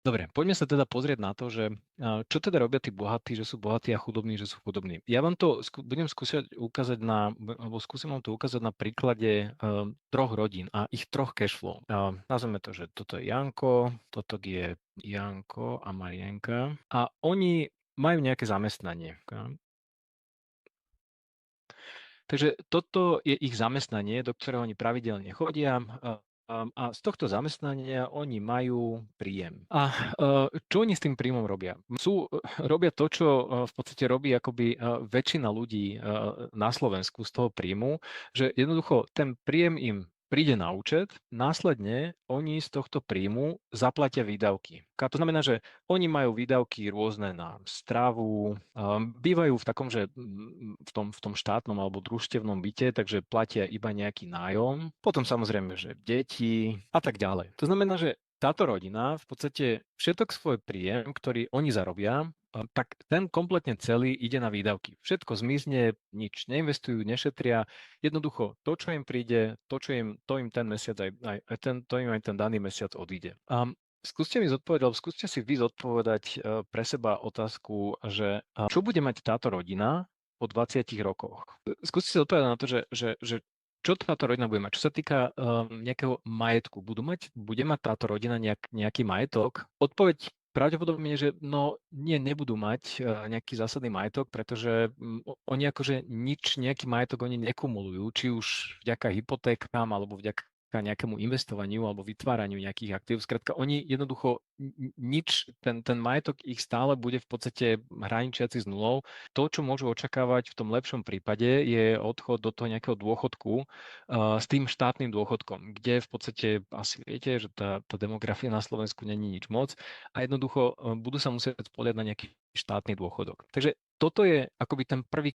Dobre, poďme sa teda pozrieť na to, že čo teda robia tí bohatí, že sú bohatí a chudobní, že sú chudobní. Ja vám to budem skúšať ukázať alebo skúsim vám to ukázať na príklade troch rodín a ich troch cashflow. Nazveme to, že toto je Janko, toto je Janko a Marienka a oni majú nejaké zamestnanie. Takže toto je ich zamestnanie, do ktorého oni pravidelne chodia. A z tohto zamestnania oni majú príjem. A čo oni s tým príjmom robia? Robia to, čo v podstate robí akoby väčšina ľudí na Slovensku z toho príjmu, že jednoducho ten príjem im príde na účet, následne oni z tohto príjmu zaplatia výdavky. To znamená, že oni majú výdavky rôzne na stravu, bývajú v takom, že v tom štátnom alebo družstevnom byte, takže platia iba nejaký nájom. Potom samozrejme, že deti a tak ďalej. To znamená, že táto rodina v podstate všetok svoj príjem, ktorý oni zarobia, tak ten kompletne celý ide na výdavky. Všetko zmizne, nič neinvestujú, nešetria. Jednoducho to, čo im príde, to im ten mesiac to im aj ten daný mesiac odíde. Skúste mi zodpovedať, alebo skúste si vy zodpovedať pre seba otázku, že čo bude mať táto rodina po 20 rokoch? Skúste si odpovedať na to, že čo táto rodina bude mať. Čo sa týka nejakého majetku, bude mať táto rodina nejaký majetok? Odpoveď pravdepodobne je, že no nie, nebudú mať nejaký zásadný majetok, pretože oni akože nejaký majetok oni nekumulujú, či už vďaka hypotékám alebo vďaka nejakému investovaniu alebo vytváraniu nejakých aktív. Skrátka, oni jednoducho ten majetok ich stále bude v podstate hraničiaci s nulou. To, čo môžu očakávať v tom lepšom prípade, je odchod do toho nejakého dôchodku s tým štátnym dôchodkom, kde v podstate asi viete, že tá demografia na Slovensku není nič moc a jednoducho budú sa musieť spoliehať na nejaký štátny dôchodok. Takže toto je akoby ten prvý